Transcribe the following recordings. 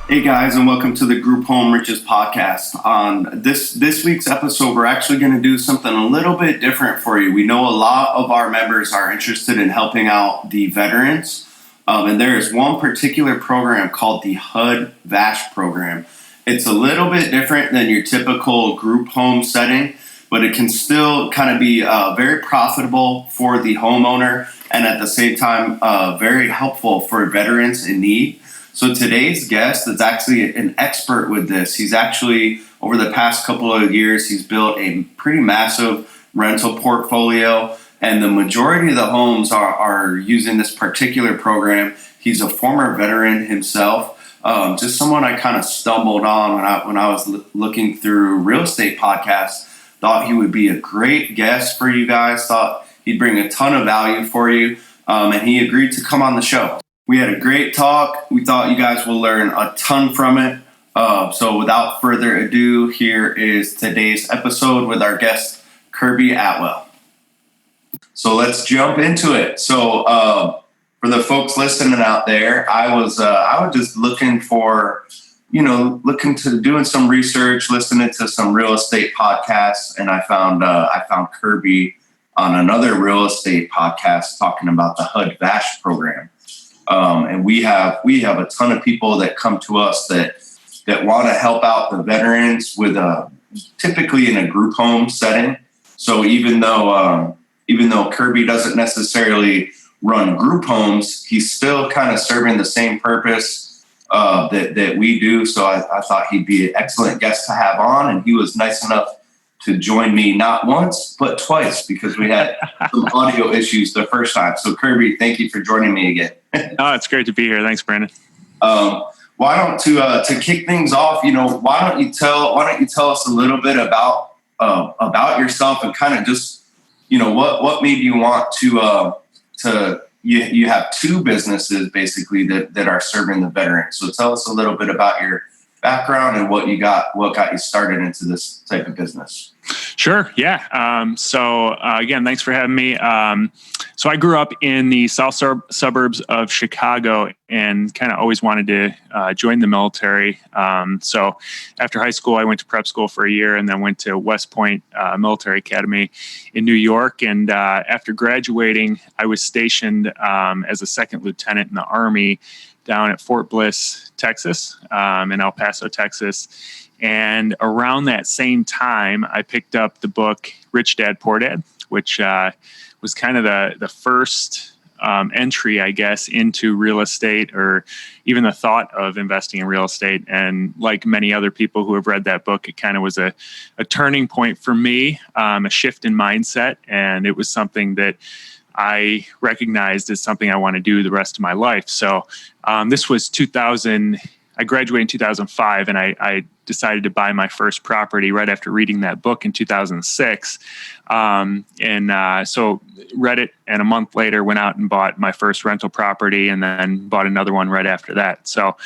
Hey guys, and welcome to the Group Home Riches podcast. On this week's episode, we're actually going to do something a little bit different for you. We know a lot of our members are interested in helping out the veterans, and there is one particular program called the HUD-VASH program. It's a little bit different than your typical group home setting, but it can still kind of be very profitable for the homeowner, and at the same time, very helpful for veterans in need. So today's guest is actually an expert with this. He's actually, over the past couple of years, he's built a pretty massive rental portfolio, and the majority of the homes are using this particular program. He's a former veteran himself, just someone I kind of stumbled on when I was looking through real estate podcasts. Thought he would be a great guest for you guys, thought he'd bring a ton of value for you, and he agreed to come on the show. We had a great talk. We thought you guys will learn a ton from it. So without further ado, here is today's episode with our guest, Kirby Atwell. So let's jump into it. So for the folks listening out there, I was just looking to doing some research, listening to some real estate podcasts, and I found Kirby on another real estate podcast talking about the HUD-VASH program. And we have a ton of people that come to us that want to help out the veterans with typically in a group home setting. So even though Kirby doesn't necessarily run group homes, he's still kind of serving the same purpose that we do. So I thought he'd be an excellent guest to have on, and he was nice enough to join me not once, but twice, because we had some audio issues the first time. So Kirby, thank you for joining me again. Oh, it's great to be here. Thanks, Brandon. Why don't to kick things off, why don't you tell us a little bit about yourself and kind of just, what made you want to you have two businesses basically that are serving the veterans. So tell us a little bit about your background and what got you started into this type of business. Sure. Yeah. Again, thanks for having me. So I grew up in the south suburbs of Chicago and kind of always wanted to join the military. So after high school, I went to prep school for a year and then went to West Point Military Academy in New York. And after graduating, I was stationed as a second lieutenant in the Army down at Fort Bliss, Texas, in El Paso, Texas. And around that same time, I picked up the book Rich Dad, Poor Dad, which was kind of the first entry, I guess, into real estate or even the thought of investing in real estate. And like many other people who have read that book, it kind of was a turning point for me, a shift in mindset. And it was something that I recognized as something I want to do the rest of my life. So this was 2000. I graduated in 2005, and I decided to buy my first property right after reading that book in 2006. So read it, and a month later went out and bought my first rental property, and then bought another one right after that. So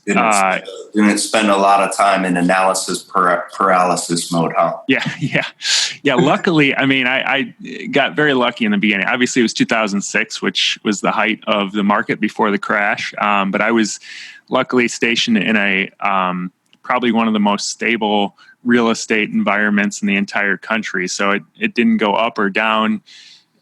didn't spend a lot of time in analysis paralysis mode, huh? Yeah. Luckily, I got very lucky in the beginning. Obviously, it was 2006, which was the height of the market before the crash. But I was luckily stationed in a probably one of the most stable real estate environments in the entire country. So it didn't go up or down.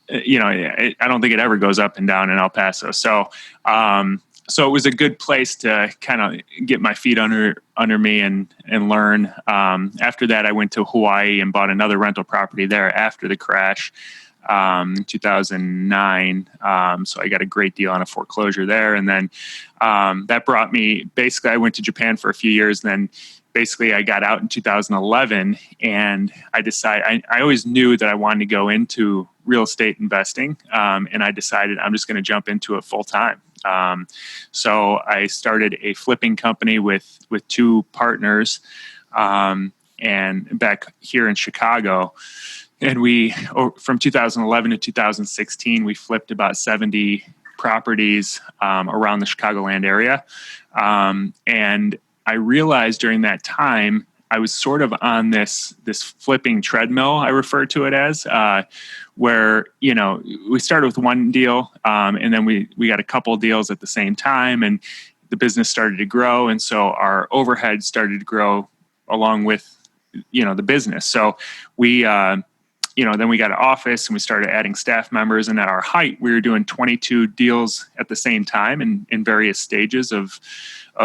I don't think it ever goes up and down in El Paso. So it was a good place to kind of get my feet under me and learn. After that, I went to Hawaii and bought another rental property there after the crash in 2009. So I got a great deal on a foreclosure there. And then that brought me, basically, I went to Japan for a few years. And then basically I got out in 2011, and I decided, I always knew that I wanted to go into real estate investing. And I decided I'm just going to jump into it full time. So I started a flipping company with two partners, and back here in Chicago. And we, from 2011 to 2016, we flipped about 70 properties around the Chicagoland area. And I realized during that time, I was sort of on this flipping treadmill, I refer to it as, where, we started with one deal, and then we got a couple deals at the same time. And the business started to grow, and so our overhead started to grow along with, the business. So we, then we got an office and we started adding staff members. And at our height, we were doing 22 deals at the same time in various stages of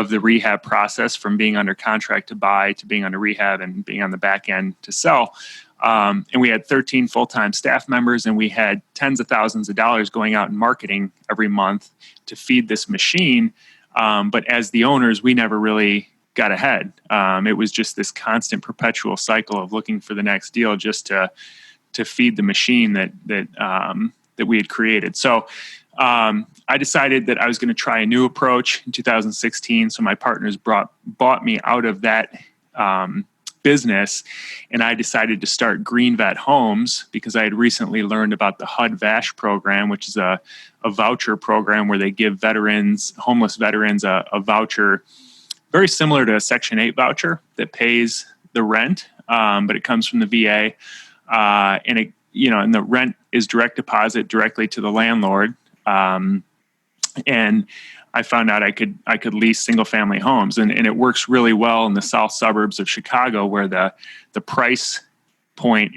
the rehab process, from being under contract to buy to being under rehab and being on the back end to sell. And we had 13 full-time staff members, and we had tens of thousands of dollars going out in marketing every month to feed this machine. But as the owners, we never really got ahead. It was just this constant perpetual cycle of looking for the next deal just to feed the machine that we had created. So I decided that I was going to try a new approach in 2016. So my partners bought me out of that business, and I decided to start Green Vet Homes because I had recently learned about the HUD-VASH program, which is a voucher program where they give homeless veterans a voucher very similar to a Section 8 voucher that pays the rent, but it comes from the VA, and and the rent is direct deposit directly to the landlord. And I found out I could lease single family homes, and it works really well in the south suburbs of Chicago, where the price point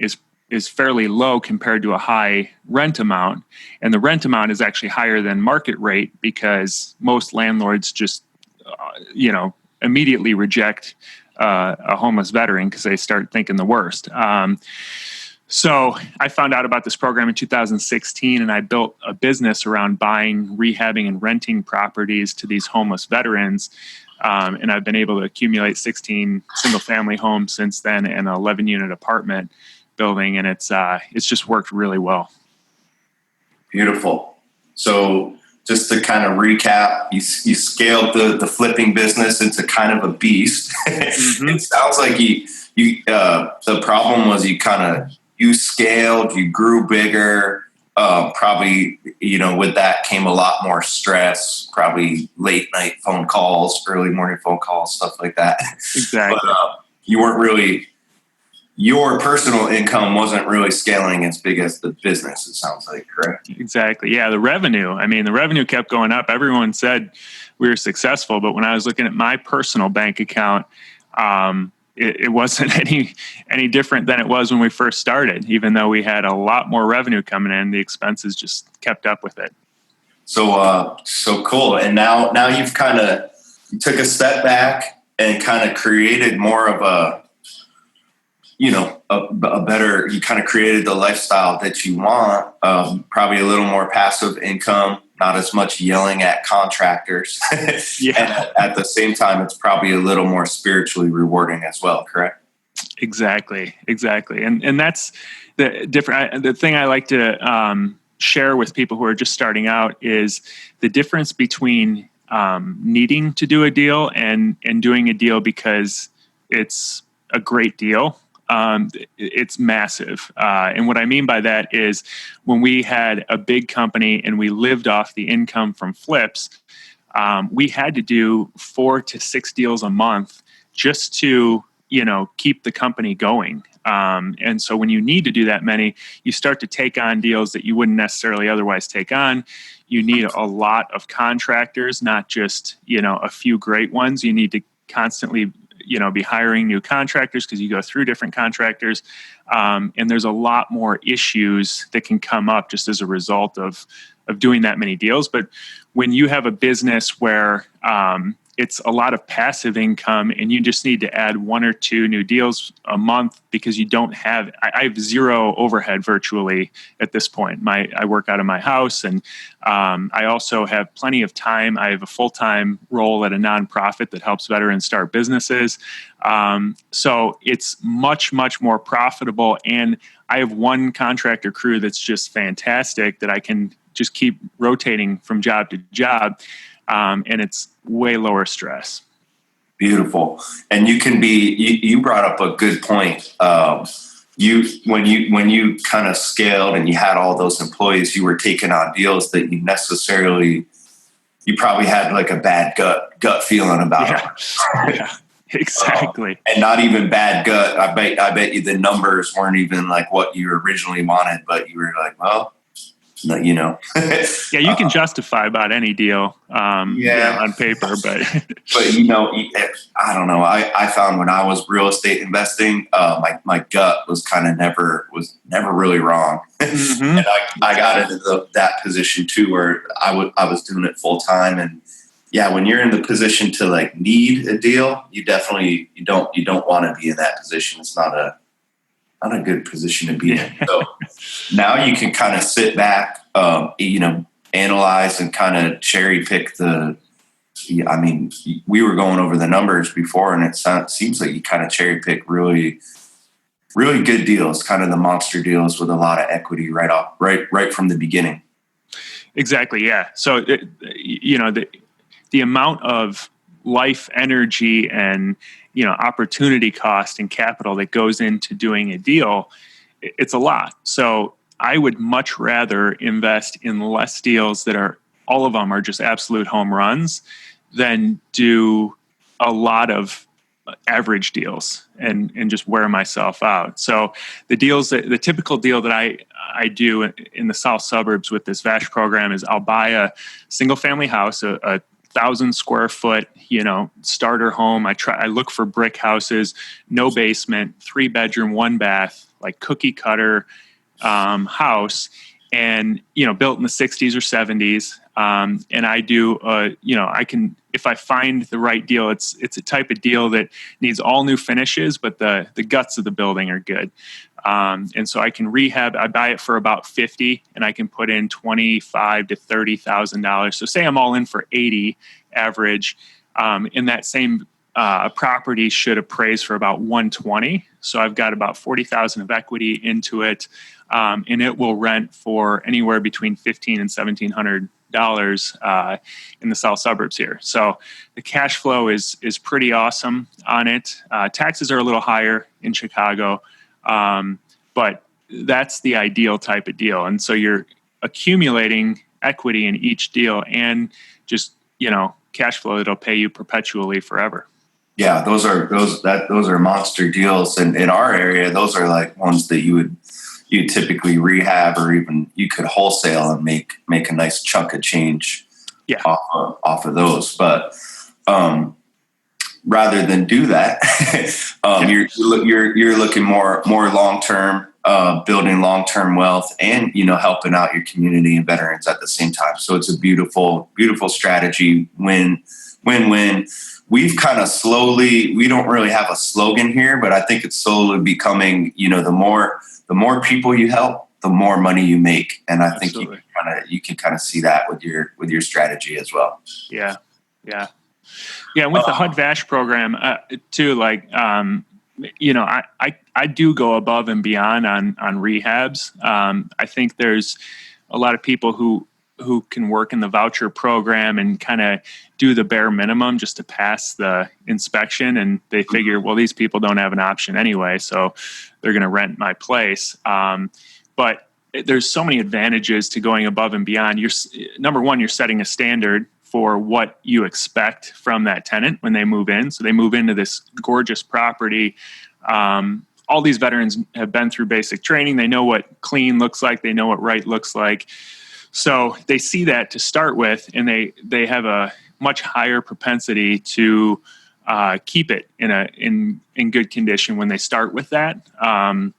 is fairly low compared to a high rent amount. And the rent amount is actually higher than market rate because most landlords just, immediately reject a homeless veteran because they start thinking the worst. So I found out about this program in 2016, and I built a business around buying, rehabbing, and renting properties to these homeless veterans. And I've been able to accumulate 16 single-family homes since then, and an 11-unit apartment building, and it's just worked really well. Beautiful. So just to kind of recap, you scaled the flipping business into kind of a beast. Mm-hmm. It sounds like the problem was you scaled, you grew bigger. Probably, with that came a lot more stress, probably late night phone calls, early morning phone calls, stuff like that. Exactly. But you weren't really, your personal income wasn't really scaling as big as the business, it sounds like, correct? Exactly. Yeah. The revenue kept going up. Everyone said we were successful, but when I was looking at my personal bank account, it wasn't any different than it was when we first started. Even though we had a lot more revenue coming in, the expenses just kept up with it. So cool. And now you took a step back and kind of created more of a better, you kind of created the lifestyle that you want, probably a little more passive income, not as much yelling at contractors. Yeah. And at the same time, it's probably a little more spiritually rewarding as well, correct? Exactly. And that's the thing I like to share with people who are just starting out is the difference between needing to do a deal and doing a deal because it's a great deal. It's massive. And what I mean by that is when we had a big company and we lived off the income from flips, we had to do 4 to 6 deals a month just to, keep the company going. And so when you need to do that many, you start to take on deals that you wouldn't necessarily otherwise take on. You need a lot of contractors, not just, a few great ones. You need to constantly be hiring new contractors because you go through different contractors. And there's a lot more issues that can come up just as a result of doing that many deals. But when you have a business where it's a lot of passive income and you just need to add 1 or 2 new deals a month because you don't have, I have zero overhead virtually at this point. I work out of my house, and I also have plenty of time. I have a full-time role at a nonprofit that helps veterans start businesses. So it's much, much more profitable. And I have one contractor crew that's just fantastic that I can just keep rotating from job to job. And it's way lower stress. Beautiful. And you brought up a good point. When you kind of scaled and you had all those employees, you were taking on deals that you probably had like a bad gut feeling about. Yeah, exactly. And not even bad gut. I bet you the numbers weren't even like what you originally wanted, but you were like, well, you know. Yeah, you can justify about any deal, on paper, but but I don't know. I found when I was real estate investing, my gut was never really wrong, mm-hmm. and I got into that position too, where I was doing it full time, and yeah, when you're in the position to like need a deal, you definitely you don't want to be in that position. It's not a good position to be in. So now you can kind of sit back, analyze and kind of cherry pick we were going over the numbers before, and it seems like you kind of cherry pick really, really good deals, kind of the monster deals with a lot of equity right from the beginning. Exactly. Yeah. So, the amount of life, energy, and opportunity cost and capital that goes into doing a deal, it's a lot. So I would much rather invest in less deals that are all of them are just absolute home runs than do a lot of average deals and just wear myself out. So the typical deal that I do in the south suburbs with this VASH program is I'll buy a single family house, a 1,000 square foot, starter home. I look for brick houses, no basement, 3-bedroom, 1-bath, like cookie cutter house, and built in the 60s or 70s. And I do, I can, if I find the right deal, it's a type of deal that needs all new finishes, but the guts of the building are good. And so I can rehab. I buy it for about $50, and I can put in $25,000 to $30,000. So say I'm all in for $80 average. In that same property should appraise for about $120. So I've got about $40,000 of equity into it, and it will rent for anywhere between $1,500 and $1,700 in the south suburbs here. So the cash flow is pretty awesome on it. Taxes are a little higher in Chicago, but that's the ideal type of deal. And so you're accumulating equity in each deal and just cash flow that'll pay you perpetually forever. Yeah, those are monster deals, and in our area, those are like ones that you typically rehab, or even you could wholesale and make a nice chunk of change off of those. But rather than do that, you're looking more long term, building long term wealth, and helping out your community and veterans at the same time. So it's a beautiful strategy. Win. We've kind of slowly, we don't really have a slogan here, but I think it's slowly becoming, the more people you help, the more money you make. And I think you can kind of see that with your strategy as well. Yeah. And with the HUD-VASH program too, like, I do go above and beyond on rehabs. I think there's a lot of people who can work in the voucher program and kind of do the bare minimum just to pass the inspection. And they figure, well, these people don't have an option anyway, so they're going to rent my place. But there's so many advantages to going above and beyond. Number one, you're setting a standard for what you expect from that tenant when they move in. So they move into this gorgeous property. All these veterans have been through basic training. They know what clean looks like. They know what right looks like. So they see that to start with, and they have a much higher propensity to keep it in good condition when they start with that. And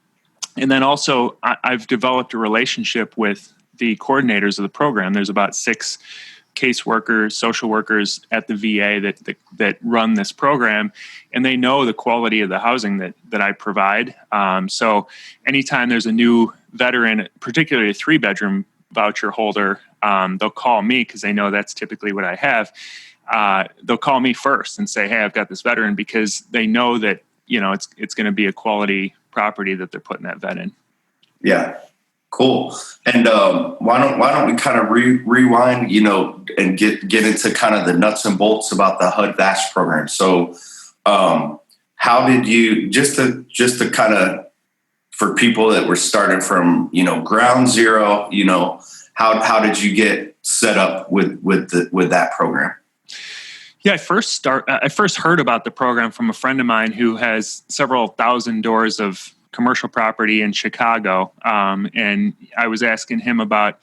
then also, I've developed a relationship with the coordinators of the program. There's about 6 caseworkers, social workers at the VA that run this program, and they know the quality of the housing that I provide. So anytime there's a new veteran, particularly a 3-bedroom voucher holder, they'll call me because they know that's typically what I have. They'll call me first and say, "Hey, I've got this veteran," because they know that it's going to be a quality property that they're putting that vet in. Yeah, cool. And why don't we kind of rewind, and get into kind of the nuts and bolts about the HUD-VASH program. So, how did you just to kind of, for people that were starting from ground zero, how did you get set up with that program? Yeah, I first heard about the program from a friend of mine who has several thousand doors of commercial property in Chicago, and I was asking him about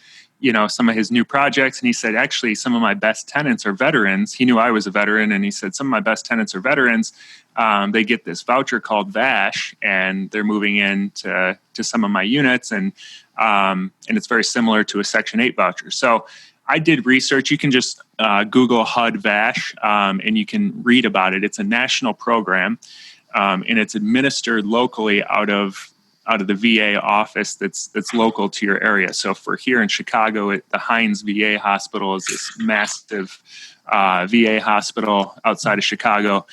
some of his new projects. And he said, actually, some of my best tenants are veterans. He knew I was a veteran. And he said, some of my best tenants are veterans. They get this voucher called VASH, and they're moving in to some of my units. And it's very similar to a Section 8 voucher. So I did research. You can just Google HUD-VASH, and you can read about it. It's a national program, and it's administered locally out of the VA office that's local to your area. So for here in Chicago, the Hines VA Hospital is this massive VA hospital outside of Chicago,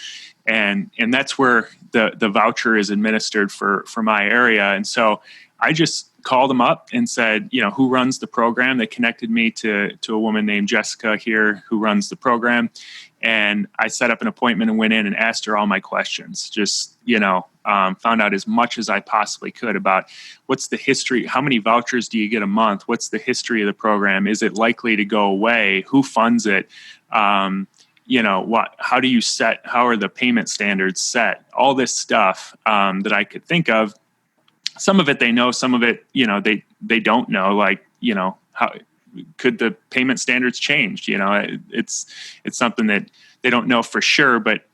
and that's where the voucher is administered for my area. And so I just called them up and said, who runs the program? They connected me to a woman named Jessica here who runs the program. And I set up an appointment and went in and asked her all my questions. Just, found out as much as I possibly could about what's the history, how many vouchers do you get a month? What's the history of the program? Is it likely to go away? Who funds it? How do you how are the payment standards set? All this stuff that I could think of. Some of it they know, some of it, they don't know. Like, how could the payment standards change? It's something that they don't know for sure, but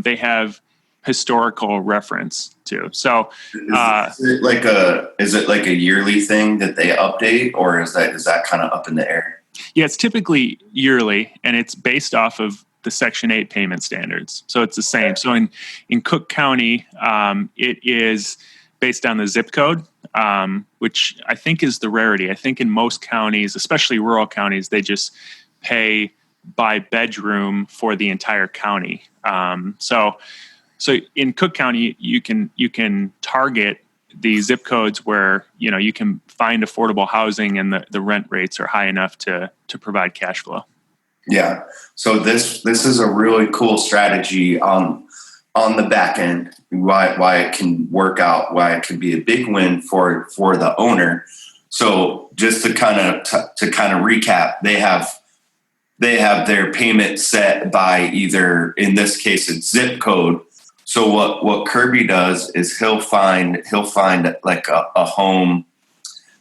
they have historical reference to. So, is it like a yearly thing that they update, or is that kind of up in the air? Yeah, it's typically yearly, and it's based off of the Section 8 payment standards. So it's the same. So in Cook County, it is based on the zip code, which I think is the rarity. I think in most counties, especially rural counties, they just pay by bedroom for the entire county. So in Cook County, you can target the zip codes where you can find affordable housing and the rent rates are high enough to provide cash flow. Yeah. So this is a really cool strategy on the back end. Why it can work out, why it can be a big win for the owner. So just to kind of recap, they have their payment set by either, in this case, it's zip code. So what Kirby does is he'll find like a home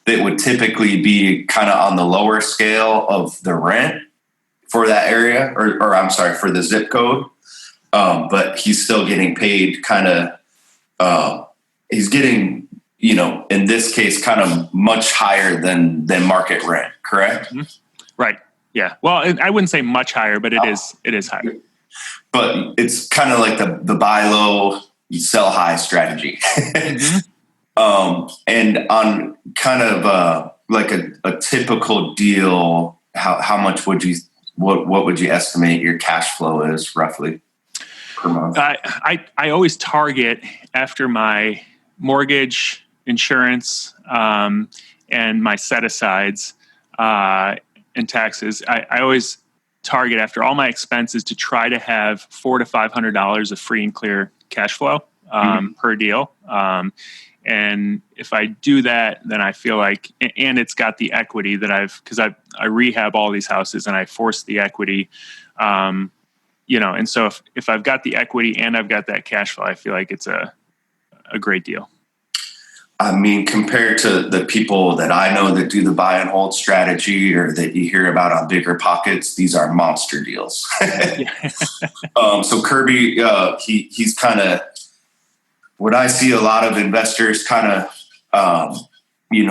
that would typically be kind of on the lower scale of the rent for that area, or I'm sorry, for the zip code. But he's still getting paid he's getting, in this case, kind of much higher than market rent, correct? Mm-hmm. Right. Yeah. Well, I wouldn't say much higher, but it is higher. But it's kind of like the buy low, you sell high strategy. Mm-hmm. And on kind of like a typical deal, how much what would you estimate your cash flow is roughly per month? I always target after my mortgage, insurance, and my set asides and taxes. I always target after all my expenses to try to have $400 to $500 of free and clear cash flow per deal. And if I do that, then I feel like, and it's got the equity that because I rehab all these houses and I force the equity, and so if I've got the equity and I've got that cash flow, I feel like it's a great deal. I mean, compared to the people that I know that do the buy and hold strategy or that you hear about on Bigger Pockets, these are monster deals. So Kirby, he's kind of, what I see a lot of investors kind of,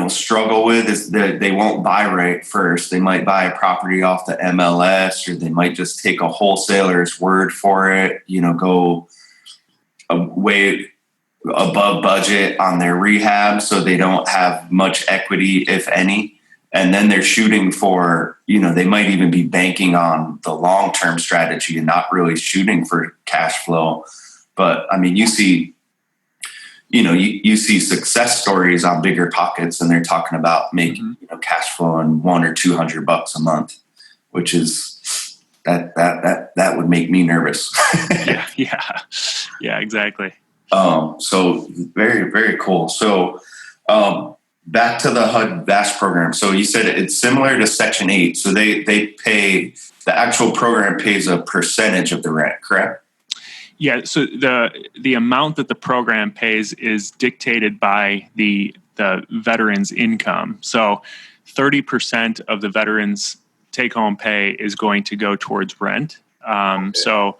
struggle with is that they won't buy right first. They might buy a property off the MLS, or they might just take a wholesaler's word for it, go way above budget on their rehab, so they don't have much equity, if any. And then they're shooting for, they might even be banking on the long-term strategy and not really shooting for cash flow. But I mean, you see success stories on Bigger Pockets, and they're talking about making cash flow in $100 or $200 a month, which is that would make me nervous. Yeah, exactly. So very, very cool. So back to the HUD-VASH program. So you said it's similar to Section 8. So they pay, the actual program pays a percentage of the rent, correct? Yeah. So the amount that the program pays is dictated by the veteran's income. So 30% of the veterans' take-home pay is going to go towards rent. So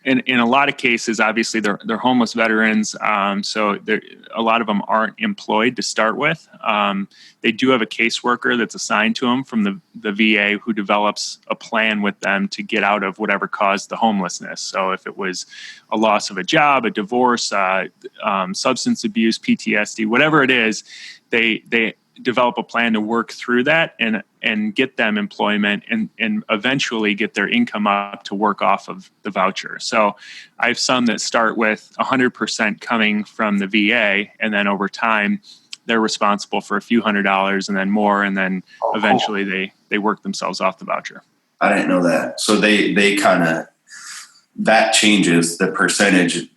in a lot of cases, obviously they're homeless veterans. So a lot of them aren't employed to start with. They do have a caseworker that's assigned to them from the VA who develops a plan with them to get out of whatever caused the homelessness. So if it was a loss of a job, a divorce, substance abuse, PTSD, whatever it is, they develop a plan to work through that and get them employment and eventually get their income up to work off of the voucher. So I have some that start with 100% coming from the VA, and then over time they're responsible for a few $100s and then more, and then eventually they work themselves off the voucher. I didn't know that. So they kind of, that changes the percentage,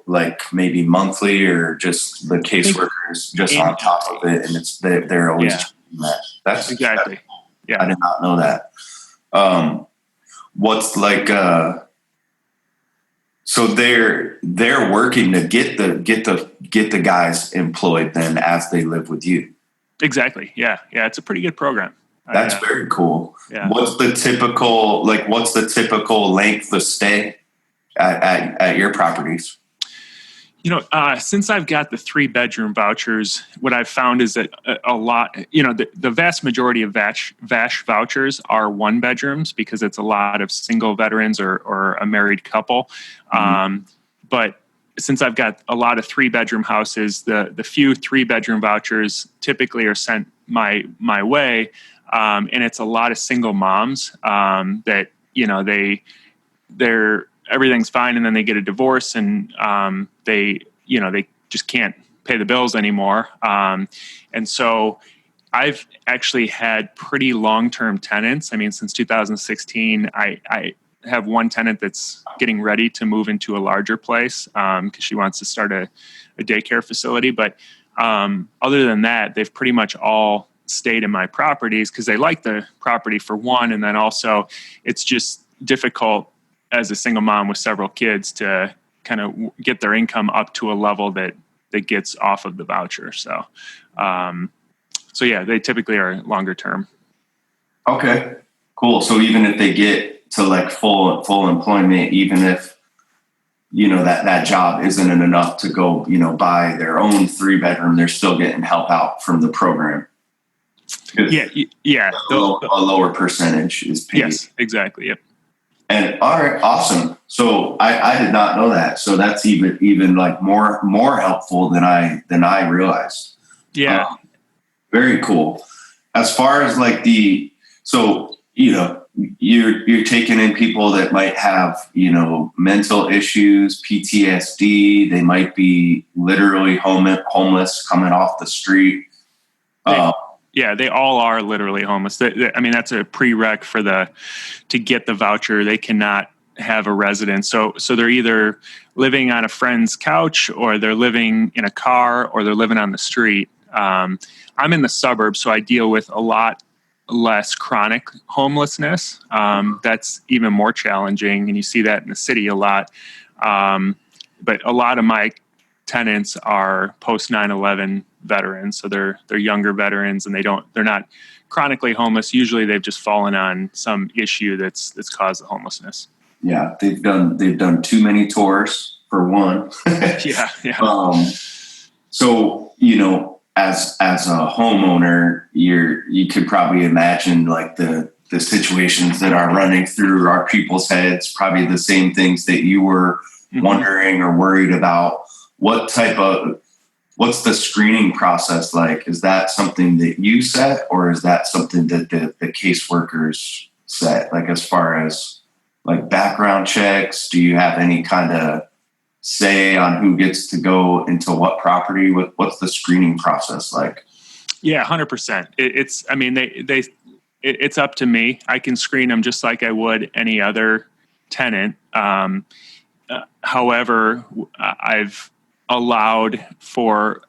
like maybe monthly, or just the caseworkers just on top of it, and they're always changing that. That's exactly. I did not know that. What's like so they're working to get the guys employed then as they live with you. Exactly. Yeah. It's a pretty good program. That's very cool. Yeah. What's the typical length of stay at your properties? Since I've got the 3-bedroom vouchers, what I've found is that a lot, the vast majority of VASH vouchers are 1-bedrooms because it's a lot of single veterans or a married couple. But since I've got a lot of 3-bedroom houses, the few 3-bedroom vouchers typically are sent my way. And it's a lot of single moms that, they're everything's fine, and then they get a divorce, and they just can't pay the bills anymore. And so I've actually had pretty long-term tenants. I mean, since 2016, I have one tenant that's getting ready to move into a larger place because she wants to start a daycare facility. But other than that, they've pretty much all stayed in my properties because they like the property for one, and then also it's just difficult as a single mom with several kids to kind of get their income up to a level that gets off of the voucher. So, they typically are longer term. Okay, cool. So even if they get to like full employment, even if, that job isn't enough to go, buy their own 3-bedroom, they're still getting help out from the program. Yeah. A lower percentage is paid. Yes, exactly. Yep. And all right, awesome. So I did not know that. So that's even like more helpful than I realized. Yeah. Very cool. As far as like you're taking in people that might have, mental issues, PTSD. They might be literally homeless coming off the street. They all are literally homeless. That's a prereq to get the voucher. They cannot have a residence. So they're either living on a friend's couch, or they're living in a car, or they're living on the street. I'm in the suburbs, so I deal with a lot less chronic homelessness. That's even more challenging, and you see that in the city a lot. But a lot of my tenants are post 9/11 veterans, so they're younger veterans, and they're not chronically homeless. Usually, they've just fallen on some issue that's caused the homelessness. Yeah, they've done too many tours for one. Yeah. So as a homeowner, you could probably imagine like the situations that are running through our people's heads. Probably the same things that you were wondering or worried about. What's the screening process like? Is that something that you set, or is that something that the caseworkers set? Like as far as like background checks, do you have any kind of say on who gets to go into what property? What's the screening process like? Yeah, 100%. It's up to me. I can screen them just like I would any other tenant. However, I've allowed for,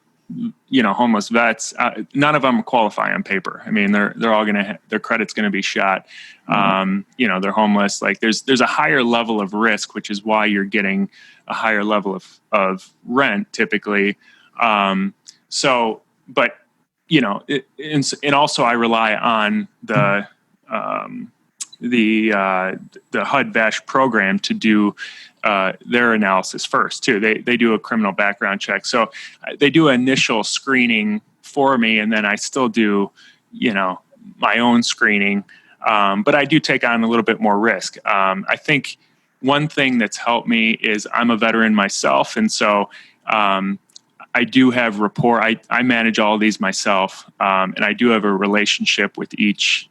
homeless vets. None of them qualify on paper. I mean, they're all their credit's going to be shot. They're homeless. Like there's a higher level of risk, which is why you're getting a higher level of rent typically. But and also I rely on the HUD-VASH program to do their analysis first too. They do a criminal background check, so they do initial screening for me, and then I still do, my own screening. But I do take on a little bit more risk. I think one thing that's helped me is I'm a veteran myself, and so I do have rapport. I manage all of these myself, and I do have a relationship with each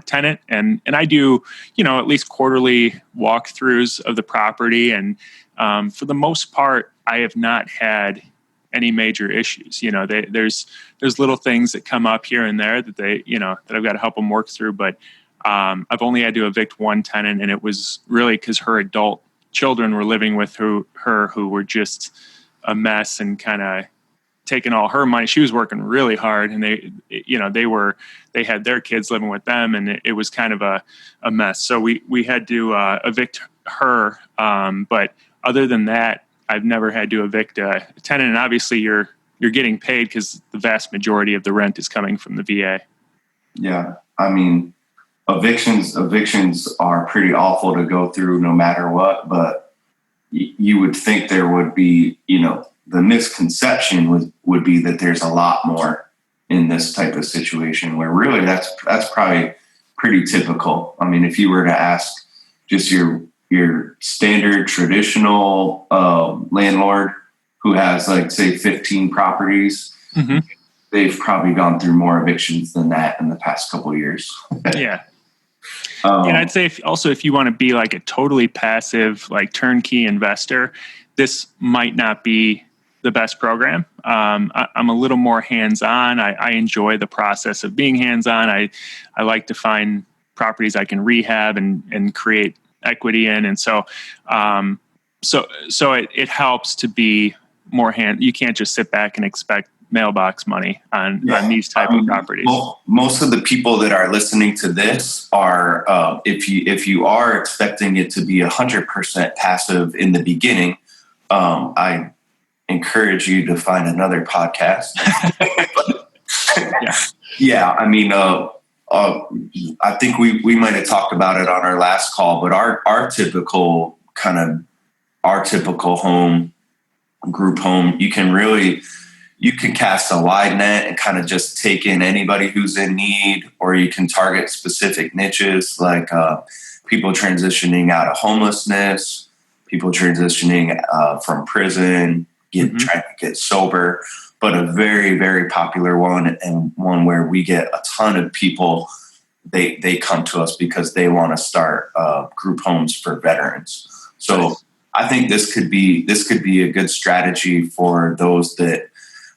tenant, and I do, at least quarterly walkthroughs of the property, and for the most part, I have not had any major issues. There's little things that come up here and there that that I've got to help them work through, but I've only had to evict one tenant, and it was really because her adult children were living with her who were just a mess and kind of taking all her money. She was working really hard, and they had their kids living with them, and it was kind of a mess. So we had to evict her. But other than that, I've never had to evict a tenant. And obviously you're getting paid because the vast majority of the rent is coming from the VA. Yeah. I mean, evictions are pretty awful to go through no matter what, but you would think there would be, the misconception would be that there's a lot more in this type of situation, where really that's probably pretty typical. I mean, if you were to ask just your standard traditional landlord who has, like, say 15 properties, mm-hmm. they've probably gone through more evictions than that in the past couple of years. Yeah. And I'd say if you want to be like a totally passive, like turnkey investor, this might not be the best program. I'm a little more hands-on. I enjoy the process of being hands-on. I like to find properties I can rehab and create equity in. And so it helps to be more you can't just sit back and expect mailbox money on these type of properties. Most of the people that are listening to this are, if you are expecting it to be 100% passive in the beginning, I encourage you to find another podcast. Yeah. I mean, I think we might have talked about it on our last call, but our typical home, group home, you can cast a wide net and kind of just take in anybody who's in need, or you can target specific niches like people transitioning out of homelessness, people transitioning from prison, trying to get sober. But a very, very popular one, and one where we get a ton of people, they come to us because they want to start group homes for veterans. So I think this could be a good strategy for those that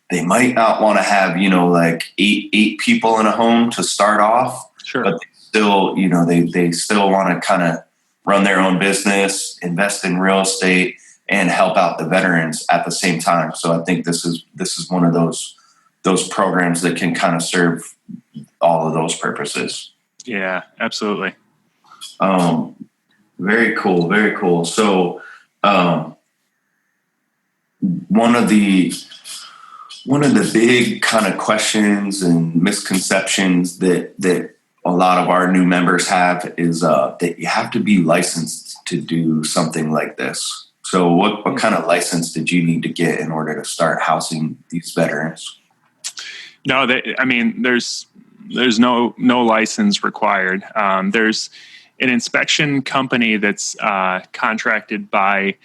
they might not want to have, like eight people in a home to start off. Sure. But they still, they still want to kind of run their own business, invest in real estate, and help out the veterans at the same time. So I think this is one of those programs that can kind of serve all of those purposes. Yeah, absolutely. Very cool. Very cool. So one of the big kind of questions and misconceptions that a lot of our new members have is that you have to be licensed to do something like this. So what kind of license did you need to get in order to start housing these veterans? No, there's no license required. There's an inspection company that's contracted by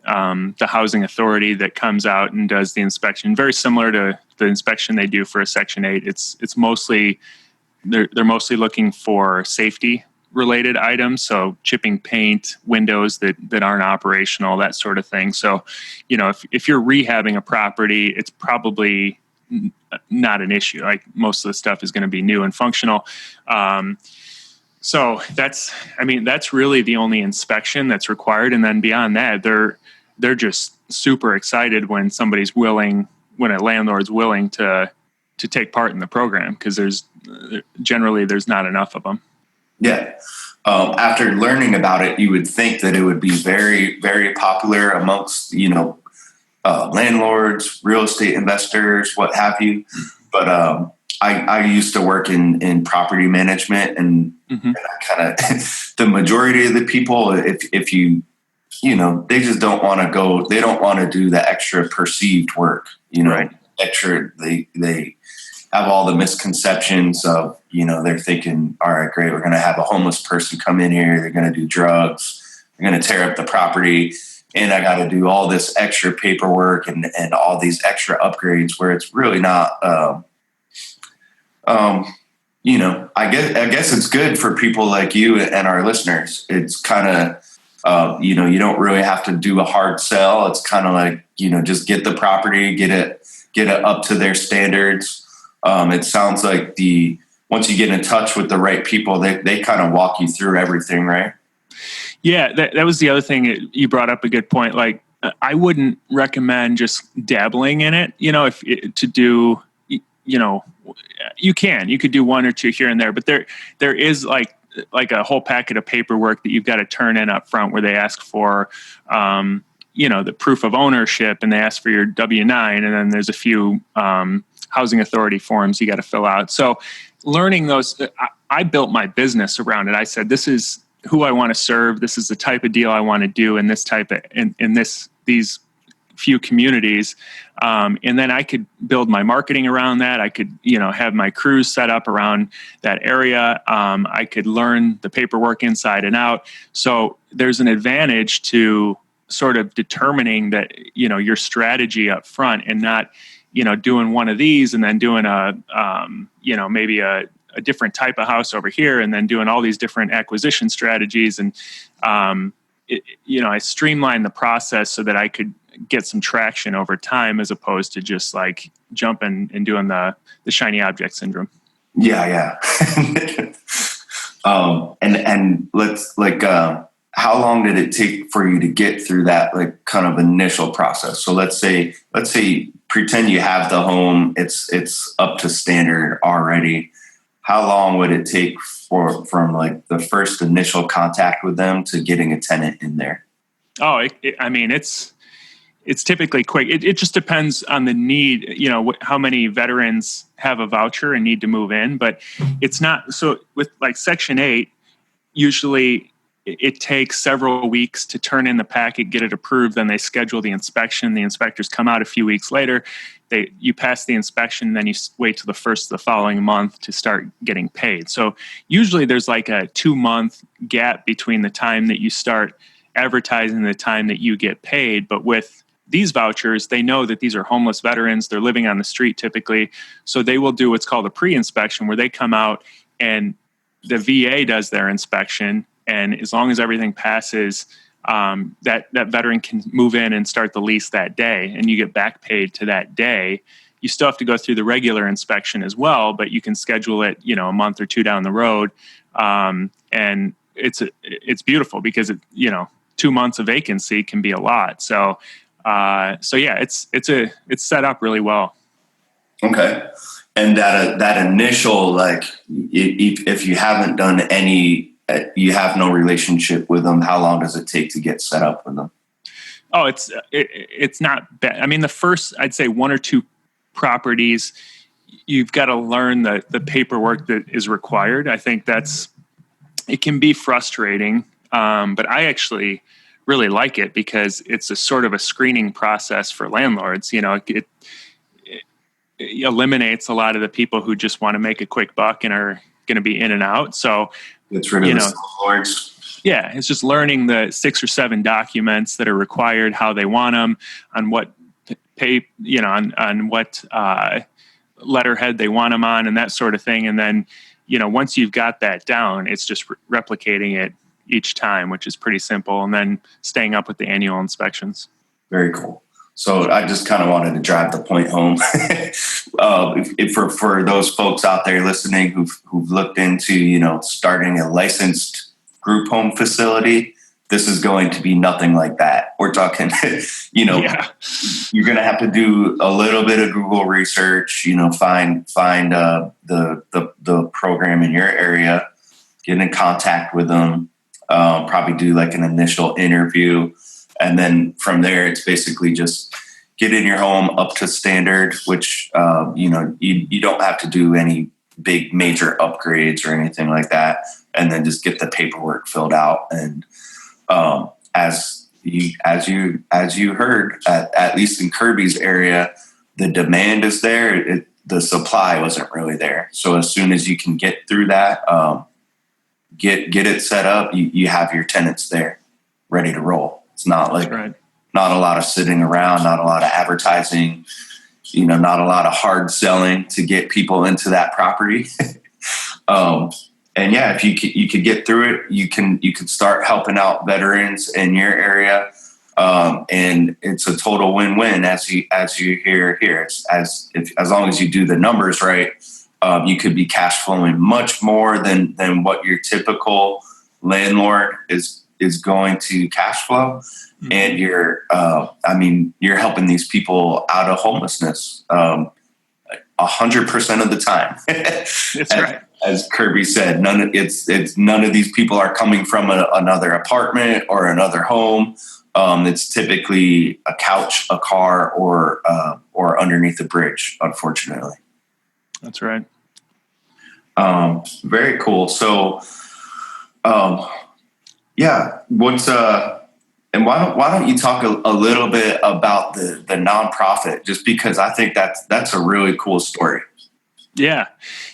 the housing authority that comes out and does the inspection, very similar to the inspection they do for a Section 8. It's mostly, they're mostly looking for safety related items. So chipping paint, windows that aren't operational, that sort of thing. So, if you're rehabbing a property, it's probably not an issue. Like, most of the stuff is going to be new and functional. So that's really the only inspection that's required. And then beyond that, they're just super excited when when a landlord's willing to take part in the program, because there's not enough of them. Yeah. After learning about it, you would think that it would be very, very popular amongst, landlords, real estate investors, what have you. But I used to work in property management, and, Mm-hmm. and I kind of the majority of the people, if you they just don't want to go. They don't want to do the extra perceived work. Right. Extra. They have all the misconceptions of they're thinking, all right, great, we're going to have a homeless person come in here. They're going to do drugs. They're going to tear up the property. And I got to do all this extra paperwork and all these extra upgrades where it's really not, I guess it's good for people like you and our listeners. It's kind of, you don't really have to do a hard sell. It's kind of like, just get the property, get it up to their standards. It sounds like once you get in touch with the right people, they kind of walk you through everything, right? Yeah, that was the other thing. You brought up a good point. Like, I wouldn't recommend just dabbling in it. If to do, you could do one or two here and there, but there is like a whole packet of paperwork that you've got to turn in up front, where they ask for, the proof of ownership, and they ask for your W-9, and then there's a few housing authority forms you got to fill out. So learning those, I built my business around it. I said, this is who I want to serve. This is the type of deal I want to do in this type of, in these few communities. And then I could build my marketing around that. I could, have my crews set up around that area. I could learn the paperwork inside and out. So there's an advantage to sort of determining that, your strategy up front, and not, doing one of these and then doing maybe a different type of house over here, and then doing all these different acquisition strategies. And, I streamlined the process so that I could get some traction over time, as opposed to just like jumping and doing the shiny object syndrome. Yeah. And let's how long did it take for you to get through that kind of initial process? So let's say pretend you have the home, it's up to standard already. How long would it take from the first initial contact with them to getting a tenant in there? Oh, it's typically quick. It just depends on the need, how many veterans have a voucher and need to move in. But it's not, so with like Section 8, usually it takes several weeks to turn in the packet, get it approved, then they schedule the inspection. The inspectors come out a few weeks later. You pass the inspection, then you wait till the first of the following month to start getting paid. So usually there's like a 2-month gap between the time that you start advertising and the time that you get paid. But with these vouchers, they know that these are homeless veterans. They're living on the street typically. So they will do what's called a pre-inspection, where they come out and the VA does their inspection. And as long as everything passes, that veteran can move in and start the lease that day, and you get back paid to that day. You still have to go through the regular inspection as well, but you can schedule it, a month or two down the road. And it's beautiful because 2 months of vacancy can be a lot. So yeah, it's set up really well. Okay. And that initial, if you haven't done any, you have no relationship with them, how long does it take to get set up with them? Oh, it's not bad. I mean, the first, I'd say 1 or 2 properties, you've got to learn the paperwork that is required. I think it can be frustrating, but I actually really like it because it's a sort of a screening process for landlords. It eliminates a lot of the people who just want to make a quick buck and are going to be in and out. So it's rid of the landlords. Yeah, it's just learning the 6 or 7 documents that are required, how they want them, on what on what letterhead they want them on, and that sort of thing. And then, once you've got that down, it's just replicating it each time, which is pretty simple, and then staying up with the annual inspections. Very cool. So I just kind of wanted to drive the point home. For those folks out there listening who've looked into, starting a licensed group home facility, this is going to be nothing like that. We're talking, Yeah. You're going to have to do a little bit of Google research, find the program in your area, get in contact with them, probably do like an initial interview. And then from there, it's basically just, getting your home up to standard, which, you don't have to do any big major upgrades or anything like that. And then just get the paperwork filled out. And as you heard, at least in Kirby's area, the demand is there. The supply wasn't really there. So as soon as you can get through that, get it set up, you have your tenants there ready to roll. It's not like not a lot of sitting around, not a lot of advertising, not a lot of hard selling to get people into that property. And yeah, if you could get through it, you can start helping out veterans in your area. And it's a total win-win as you hear here. It's as long as you do the numbers right, you could be cash flowing much more than what your typical landlord is going to cash flow. Mm-hmm. And you're helping these people out of homelessness 100% of the time. That's right. As Kirby said, none of these people are coming from another apartment or another home. It's typically a couch, a car, or underneath a bridge, unfortunately. That's right. Very cool. So, and why don't you talk a little bit about the nonprofit? Just because I think that's a really cool story. Yeah.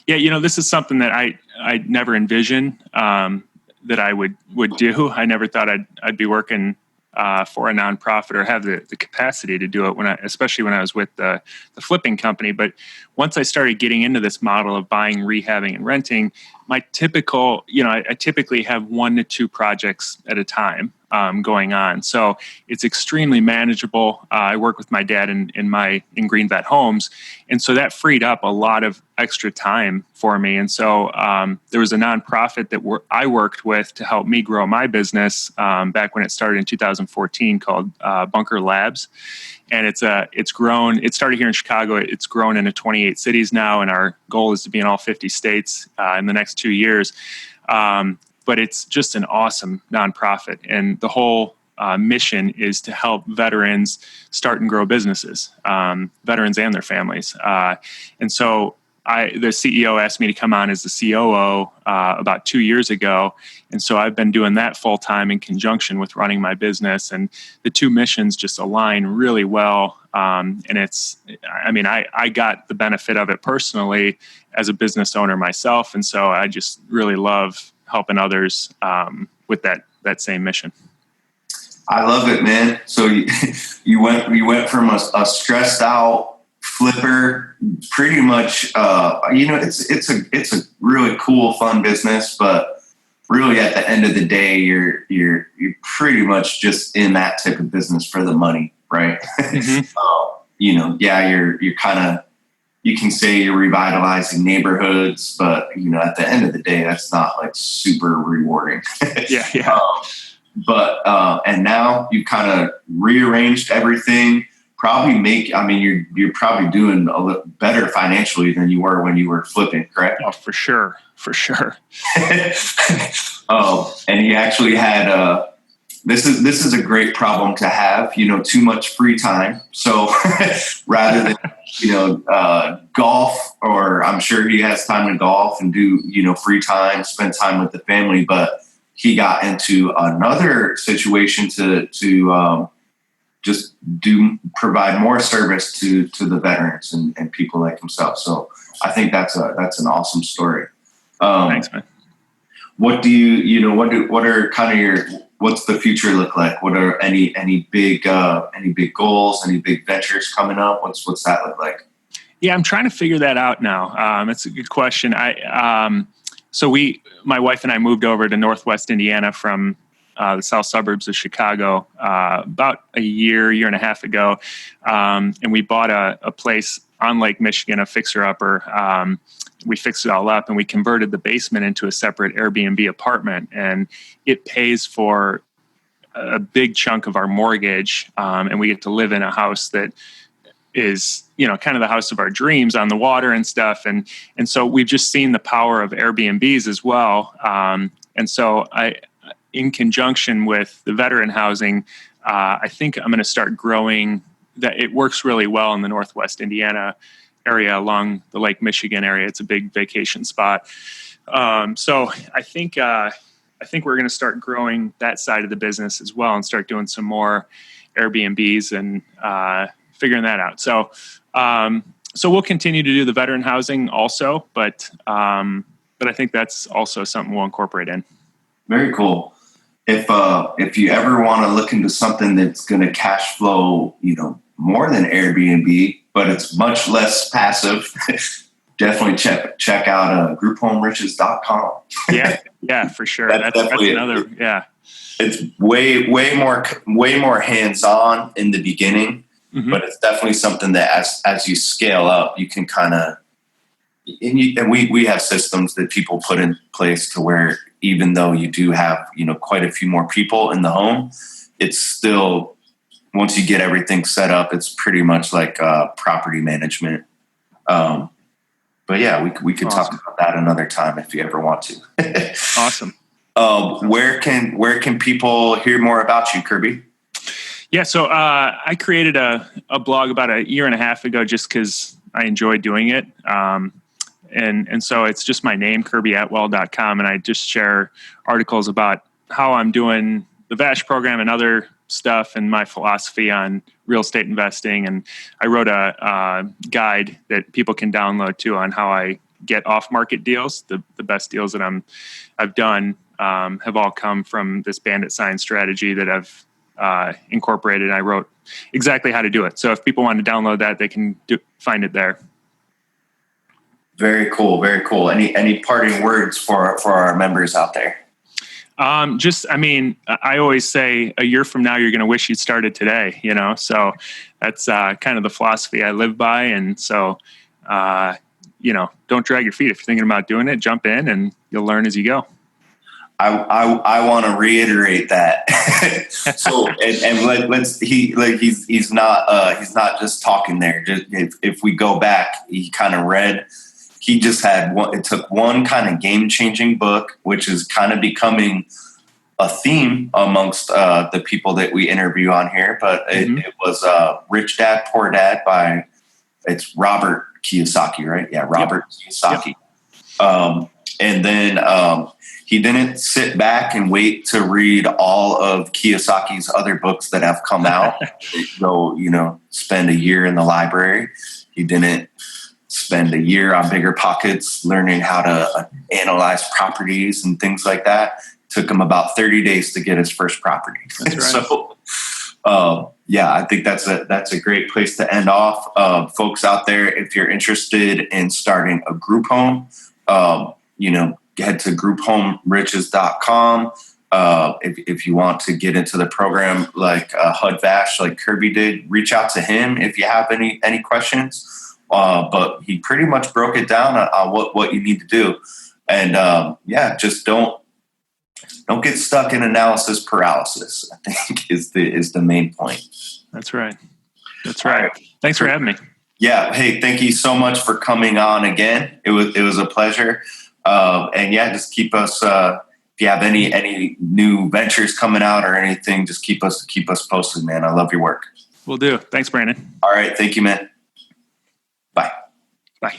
This is something that I never envisioned that I would do. I never thought I'd be working for a nonprofit or have the capacity to do it especially when I was with the flipping company. But once I started getting into this model of buying, rehabbing, and renting, my typical, I typically have 1 to 2 projects at a time going on. So it's extremely manageable. I work with my dad in Green Vet Homes. And so that freed up a lot of extra time for me. And so there was a nonprofit that I worked with to help me grow my business back when it started in 2014 called Bunker Labs. And it's grown. It started here in Chicago. It's grown into 28 cities now. And our goal is to be in all 50 states in the next 2 years. But it's just an awesome nonprofit. And the whole mission is to help veterans start and grow businesses, veterans and their families. And so the CEO asked me to come on as the COO about 2 years ago. And so I've been doing that full time in conjunction with running my business. And the two missions just align really well. And I got the benefit of it personally as a business owner myself. And so I just really love helping others with that same mission. I love it, man. So you went from a stressed out flipper, pretty much. It's a really cool, fun business, but really at the end of the day, you're pretty much just in that type of business for the money, right? Mm-hmm. You're kind of, you can say you're revitalizing neighborhoods, but at the end of the day, that's not like super rewarding. Yeah. And now you kind of rearranged everything. You're probably doing a little better financially than you were when you were flipping, correct? Oh, for sure. And he actually had this is a great problem to have, too much free time. So rather than golf, or I'm sure he has time to golf and do free time, spend time with the family, but he got into another situation to just provide more service to the veterans and people like himself. So I think that's an awesome story. Thanks, man. What are kind of what's the future look like? What are any big goals, any big ventures coming up? What's that look like? Yeah, I'm trying to figure that out now. It's a good question. My wife and I moved over to Northwest Indiana from the south suburbs of Chicago about a year and a half ago. And we bought a place on Lake Michigan, a fixer-upper. We fixed it all up and we converted the basement into a separate Airbnb apartment. And it pays for a big chunk of our mortgage. And we get to live in a house that is, kind of the house of our dreams on the water and stuff. And so we've just seen the power of Airbnbs as well. And so in conjunction with the veteran housing, I think I'm going to start growing that it works really well in the Northwest Indiana area along the Lake Michigan area. It's a big vacation spot. So I think we're going to start growing that side of the business as well and start doing some more Airbnbs and figuring that out. So we'll continue to do the veteran housing also, but I think that's also something we'll incorporate in. Very cool. If you ever want to look into something that's going to cash flow, more than Airbnb, but it's much less passive, definitely check out groupHomeRiches.com. Yeah, for sure. That's another. Yeah, it's way more hands-on in the beginning, but it's definitely something that as you scale up, you can kind of. And we have systems that people put in place to where even though you do have quite a few more people in the home, it's still, once you get everything set up, it's pretty much like property management. But yeah, we could talk about that another time if you ever want to. Awesome. Where can people hear more about you, Kirby? Yeah, so I created a blog about a year and a half ago just because I enjoy doing it. And so it's just my name, KirbyAtwell.com, and I just share articles about how I'm doing the VASH program and other stuff and my philosophy on real estate investing. And I wrote a guide that people can download too on how I get off-market deals. The best deals that I've done have all come from this bandit sign strategy that I've incorporated. I wrote exactly how to do it. So if people want to download that, they can find it there. Very cool. Very cool. Any parting words for our members out there? I always say a year from now, you're going to wish you'd started today, so that's kind of the philosophy I live by. And so, don't drag your feet. If you're thinking about doing it, jump in and you'll learn as you go. I want to reiterate that. So, he's not just talking there. Just if we go back, he kind of read. He just had one. It took one kind of game-changing book, which is kind of becoming a theme amongst the people that we interview on here. But it was "Rich Dad Poor Dad" it's Robert Kiyosaki, right? Yeah, Robert Kiyosaki. Yep. And then he didn't sit back and wait to read all of Kiyosaki's other books that have come out. Go, spend a year in the library. He didn't spend a year on Bigger Pockets learning how to analyze properties and things like that. Took him about 30 days to get his first property. That's right. So, I think that's a great place to end off. Folks out there, if you're interested in starting a group home, head to groupHomeRiches.com. If you want to get into the program like HUD-VASH, like Kirby did, reach out to him if you have any questions. But he pretty much broke it down on what you need to do. And just don't get stuck in analysis paralysis, I think is the main point. That's right. That's right. Thanks for having me. Yeah. Hey, thank you so much for coming on again. It was a pleasure. Just keep us, if you have any new ventures coming out or anything, just keep us posted, man. I love your work. Will do. Thanks, Brandon. All right. Thank you, man. Bye. Bye.